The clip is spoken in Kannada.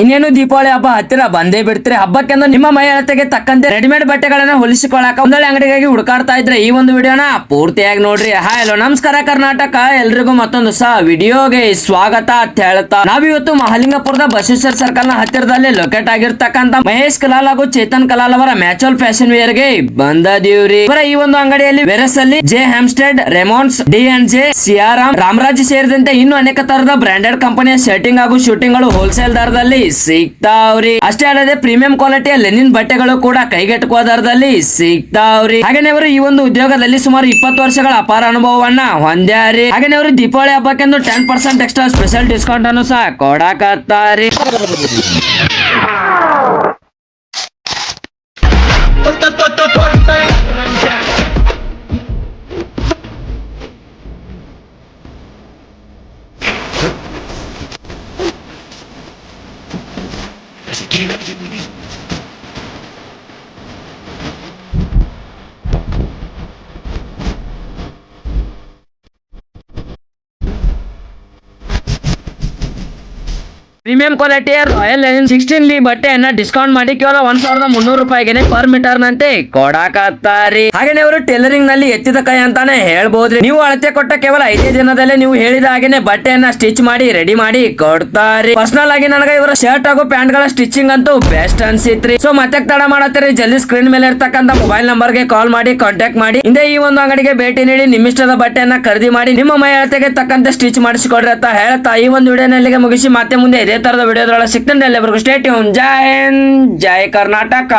ಇನ್ನೇನು ದೀಪಾವಳಿ ಹಬ್ಬ ಹತ್ತಿರ ಬಂದೇ ಬಿಡ್ತೀರಿ. ಹಬ್ಬಕ್ಕೆಂದು ನಿಮ್ಮ ಮೈಯಳತೆಗೆ ತಕ್ಕಂತೆ ರೆಡಿಮೇಡ್ ಬಟ್ಟೆಗಳನ್ನ ಹೊಲಿಸಿಕೊಳ್ಳಾಕ ಒಂದೊಳ್ಳೆ ಅಂಗಡಿಗಾಗಿ ಹುಡುಕಾಡ್ತಾ ಇದ್ರೆ ಈ ಒಂದು ವಿಡಿಯೋನ ಪೂರ್ತಿಯಾಗಿ ನೋಡ್ರಿ. ಹಾಯ್ ಹಲೋ ನಮಸ್ಕಾರ ಕರ್ನಾಟಕ, ಎಲ್ರಿಗೂ ಮತ್ತೊಂದು ವಿಡಿಯೋಗೆ ಸ್ವಾಗತ ಅಂತ ಹೇಳ್ತಾ ನಾವಿವತ್ತು ಮಹಾಲಿಂಗಪುರದ ಬಸವೇಶ್ವರ ಸರ್ಕಲ್ ನ ಹತ್ತಿರದಲ್ಲಿ ಲೊಕೇಟ್ ಆಗಿರ್ತಕ್ಕಂತ ಮಹೇಶ್ ಕಲಾಲ್ ಹಾಗೂ ಚೇತನ್ ಕಲಾಲ್ ಅವರ ಮ್ಯಾಚುವಲ್ ಫ್ಯಾಷನ್ ವೇರ್ ಗೆ ಬಂದದೀವ್ರಿ. ಇವರ ಈ ಒಂದು ಅಂಗಡಿಯಲ್ಲಿ ವೆರಸ್ ಅಲ್ಲಿ ಜೆ ಹ್ಯಾಮ್ಸ್ಟೆಡ್, ರೆಮೋನ್ಸ್, ಡಿ&ಜೆ, ಸಿಯಾರಾಮ್, ರಾಮರಾಜ್ ಸೇರಿದಂತೆ ಇನ್ನು ಅನೇಕ ತರದ ಬ್ರಾಂಡೆಡ್ ಕಂಪನಿಯ ಶರ್ಟಿಂಗ್ ಹಾಗೂ ಶೂಟಿಂಗ್ ಗಳು ಹೋಲ್ಸೇಲ್ ದರದಲ್ಲಿ ಸಿಗ್ತಾವ್ರಿ. ಅಷ್ಟೇ ಅಲ್ಲದೆ ಪ್ರೀಮಿಯಂ ಕ್ವಾಲಿಟಿಯ ಲೆನಿನ್ ಬಟ್ಟೆಗಳು ಕೂಡ ಕೈಗೆಟುಕುವ ದರದಲ್ಲಿ ಸಿಗ್ತಾವ್ರಿ. ಹಾಗೇನೆ ಅವರು ಈ ಒಂದು ಉದ್ಯೋಗದಲ್ಲಿ ಸುಮಾರು 20 ವರ್ಷಗಳ ಅಪಾರ ಅನುಭವವನ್ನ ಹೊಂದ್ಯಾರಿ. ಹಾಗೇನೆ ಅವರು ದೀಪಾವಳಿ ಹಬ್ಬಕ್ಕೆಂದು 10% ಎಕ್ಸ್ಟ್ರಾ ಸ್ಪೆಷಲ್ ಡಿಸ್ಕೌಂಟ್ ಅನ್ನು ಸಹ ಕೊಡಾಕತ್ತಾರಿ. ಪ್ರೀಮಿಯಂ ಕ್ವಾಲಿಟಿಯ ರಾಯಲ್ ಲೆನಿನ್ 16 ಬಟ್ಟೆಯನ್ನ ಡಿಸ್ಕೌಂಟ್ ಮಾಡಿ ಕೇವಲ 1300 ರೂಪಾಯಿಗೆ ಪರ್ ಮೀಟರ್ ನಂತೆ ಕೊಡಾಕತ್ತಾರಿ. ಹಾಗೇನೆ ಅವರು ಟೈಲರಿಂಗ್ ನಲ್ಲಿ ಎತ್ತಿದ ಕೈ ಅಂತಾನೆ ಹೇಳ್ಬೋದ್ರಿ. ನೀವು ಅಳತೆ ಕೊಟ್ಟ ಕೇವಲ 5 ದಿನದಲ್ಲೇ ನೀವು ಹೇಳಿದ ಹಾಗೇನೆ ಬಟ್ಟೆಯನ್ನ ಸ್ಟಿಚ್ ಮಾಡಿ ರೆಡಿ ಮಾಡಿ ಕೊಡ್ತಾರಿ. ಪರ್ಸನಲ್ ಆಗಿ ನನಗೆ ಇವರ ಶರ್ಟ್ ಹಾಗೂ ಪ್ಯಾಂಟ್ ಗಳ ಸ್ಟಿಚಿಂಗ್ ಅಂತೂ ಬೆಸ್ಟ್ ಅನ್ಸಿತ್ರಿ. ಸೊ ಮತ್ತೆ ತಡ ಮಾಡತ್ತೀರಿ, ಜಲ್ದಿ ಸ್ಕ್ರೀನ್ ಮೇಲೆ ಇರ್ತಕ್ಕಂತ ಮೊಬೈಲ್ ನಂಬರ್ ಗೆ ಕಾಲ್ ಮಾಡಿ ಕಾಂಟ್ಯಾಕ್ಟ್ ಮಾಡಿ ಹಿಂದೆ ಈ ಒಂದು ಅಂಗಡಿಗೆ ಭೇಟಿ ನೀಡಿ ನಿಮ್ಮಿಷ್ಟದ ಬಟ್ಟೆಯನ್ನ ಖರೀದಿ ಮಾಡಿ ನಿಮ್ಮ ಮೈ ಅಳತೆಗೆ ತಕ್ಕಂತೆ ಸ್ಟಿಚ್ ಮಾಡಿಸಿಕೊಡ್ರಿ ಅಂತ ಹೇಳ್ತಾ ಈ ಒಂದು ವಿಡಿಯೋನಲ್ಲಿಗೆ ಮುಗಿಸಿ ಮತ್ತೆ ಮುಂದೆ ಇದೇ ತರದ ವಿಡಿಯೋದ್ರೊಳಗೆ ಸಿಗ್ತಂದ್ರೆ ಎಲ್ಲರಿಗೂ ಸ್ಟೇ ಟ್ಯೂನ್. ಜೈ ಹಿಂದ್, ಜೈ ಕರ್ನಾಟಕ.